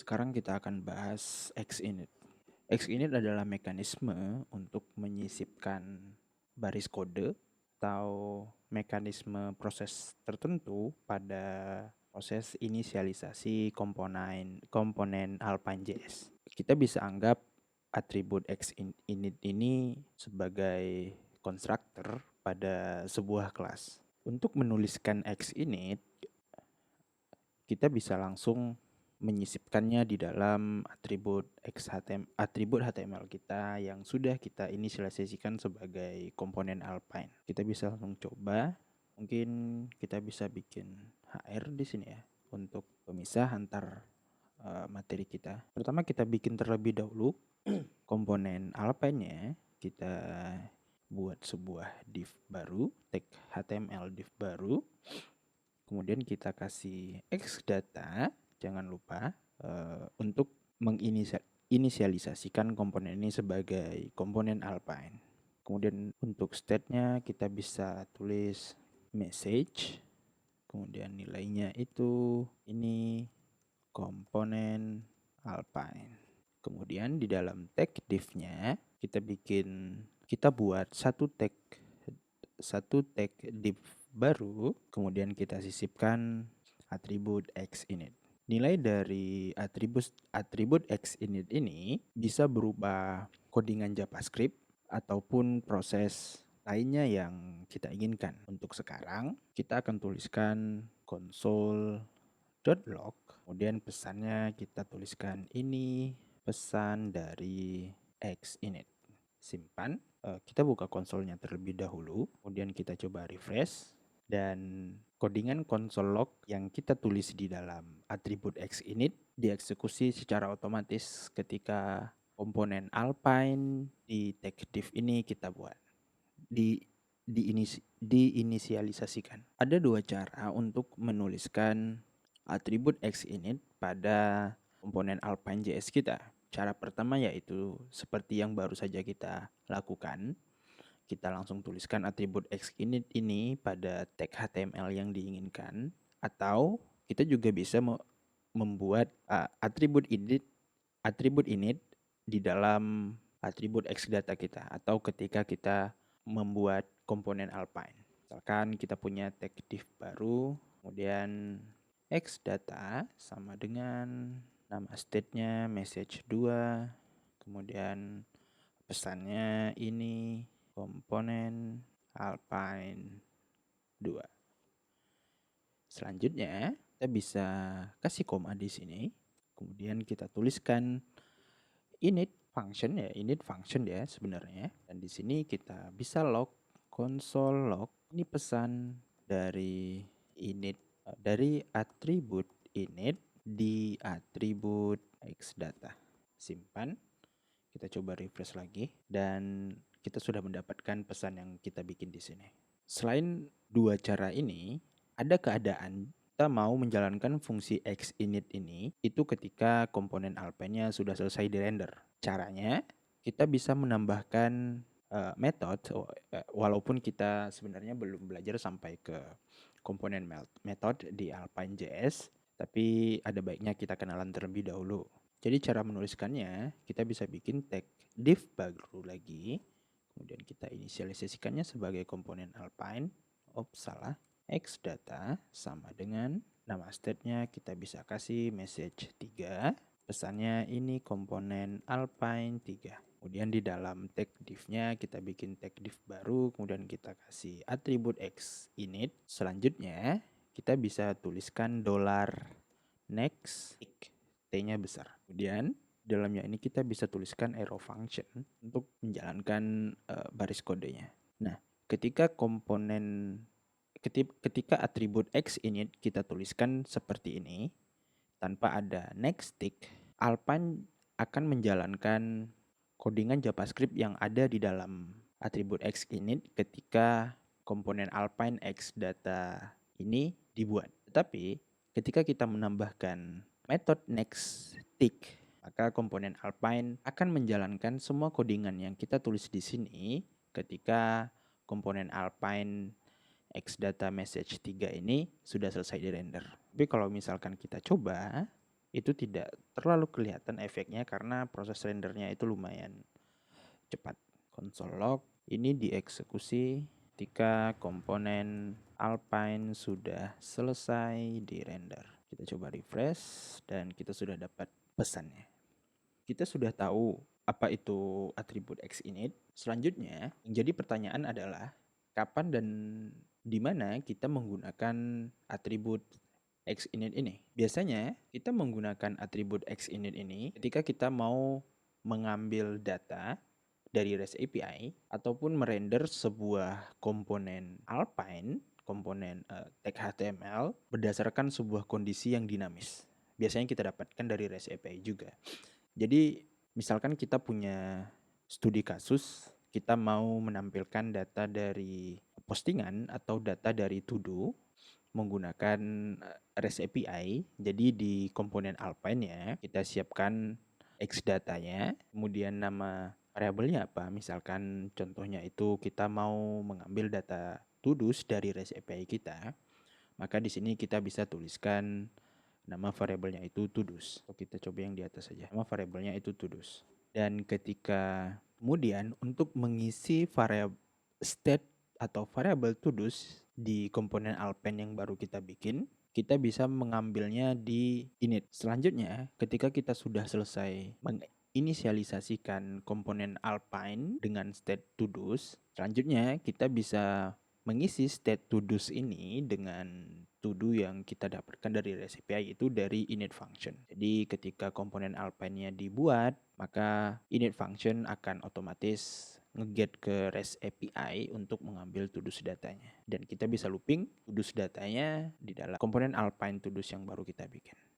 Sekarang kita akan bahas Xinit. Xinit adalah mekanisme untuk menyisipkan baris kode atau mekanisme proses tertentu pada proses inisialisasi komponen Alpine.js. Kita bisa anggap atribut Xinit ini sebagai konstruktor pada sebuah kelas. Untuk menuliskan Xinit, kita bisa langsung menyisipkannya di dalam atribut HTML kita yang sudah kita inisialisasikan sebagai komponen Alpine. Kita bisa langsung coba. Mungkin kita bisa bikin HR di sini ya untuk pemisah antar materi kita. Pertama kita bikin terlebih dahulu komponen Alpine-nya. Kita buat sebuah div baru, tag HTML div baru. Kemudian kita kasih xData, jangan lupa untuk menginisialisasikan komponen ini sebagai komponen Alpine. Kemudian untuk state-nya kita bisa tulis message, kemudian nilainya itu ini komponen Alpine. Kemudian di dalam tag div-nya kita buat satu tag div baru, kemudian kita sisipkan atribut Xinit. Nilai dari atribut Xinit ini bisa berupa codingan JavaScript ataupun proses lainnya yang kita inginkan. Untuk sekarang, kita akan tuliskan console.log. Kemudian pesannya kita tuliskan ini pesan dari Xinit. Simpan. Kita buka konsolnya terlebih dahulu. Kemudian kita coba refresh. Dan codingan console log yang kita tulis di dalam atribut Xinit dieksekusi secara otomatis ketika komponen Alpine di tag div ini kita buat. Diinisialisasikan. Ada dua cara untuk menuliskan atribut Xinit pada komponen Alpine.js kita. Cara pertama yaitu seperti yang baru saja kita lakukan. Kita langsung tuliskan atribut Xinit ini pada tag HTML yang diinginkan. Atau kita juga bisa membuat atribut init di dalam atribut xData kita. Atau ketika kita membuat komponen Alpine. Misalkan kita punya tag div baru, kemudian xData sama dengan nama state-nya message 2, kemudian pesannya ini komponen Alpine 2. Selanjutnya, kita bisa kasih koma di sini. Kemudian kita tuliskan init function ya sebenarnya. Dan di sini kita bisa log console log. Ini pesan dari init dari atribut init di atribut xData. Simpan. Kita coba refresh lagi dan kita sudah mendapatkan pesan yang kita bikin di sini. Selain dua cara ini, ada keadaan kita mau menjalankan fungsi Xinit ini itu ketika komponen Alpine-nya sudah selesai dirender. Caranya, kita bisa menambahkan metode walaupun kita sebenarnya belum belajar sampai ke komponen method di Alpine.js, tapi ada baiknya kita kenalan terlebih dahulu. Jadi cara menuliskannya, kita bisa bikin tag div baru lagi. Kemudian kita inisialisasikannya sebagai komponen Alpine. Salah. xData sama dengan nama state-nya kita bisa kasih message 3. Pesannya ini komponen Alpine 3. Kemudian di dalam tag div-nya kita bikin tag div baru. Kemudian kita kasih atribut Xinit. Selanjutnya kita bisa tuliskan $next T-nya besar. Kemudian dalamnya ini kita bisa tuliskan arrow function untuk menjalankan baris kodenya. Nah, ketika atribut Xinit kita tuliskan seperti ini tanpa ada next tick, Alpine akan menjalankan codingan JavaScript yang ada di dalam atribut Xinit ketika komponen Alpine xData ini dibuat. Tetapi ketika kita menambahkan metode next tick, maka komponen Alpine akan menjalankan semua codingan yang kita tulis di sini ketika komponen Alpine xData message 3 ini sudah selesai dirender. Tapi kalau misalkan kita coba itu tidak terlalu kelihatan efeknya karena proses rendernya itu lumayan cepat. Console log ini dieksekusi ketika komponen Alpine sudah selesai di render. Kita coba refresh dan kita sudah dapat pesannya. Kita sudah tahu apa itu atribut xinit. Selanjutnya, yang jadi pertanyaan adalah kapan dan di mana kita menggunakan atribut xinit ini. Biasanya kita menggunakan atribut xinit ini ketika kita mau mengambil data dari REST API ataupun merender sebuah komponen Alpine, komponen tag HTML berdasarkan sebuah kondisi yang dinamis. Biasanya kita dapatkan dari REST API juga. Jadi misalkan kita punya studi kasus, kita mau menampilkan data dari postingan atau data dari to-do menggunakan REST API. Jadi di komponen Alpine ya, kita siapkan X datanya, kemudian nama variabelnya apa. Misalkan contohnya itu kita mau mengambil data to-dos dari REST API kita, maka di sini kita bisa tuliskan nama variabelnya itu to-dos. Kita coba yang di atas saja. Nama variabelnya itu to-dos. Dan ketika kemudian untuk mengisi variabel state atau variabel to-dos di komponen Alpine yang baru kita bikin, kita bisa mengambilnya di init. Selanjutnya, ketika kita sudah selesai menginisialisasikan komponen Alpine dengan state to-dos, selanjutnya kita bisa mengisi state to-dos ini dengan to-do yang kita dapatkan dari REST API itu dari init function. Jadi ketika komponen Alpine-nya dibuat, maka init function akan otomatis nge-get ke REST API untuk mengambil to-dos datanya. Dan kita bisa looping to-dos datanya di dalam komponen Alpine to-dos yang baru kita bikin.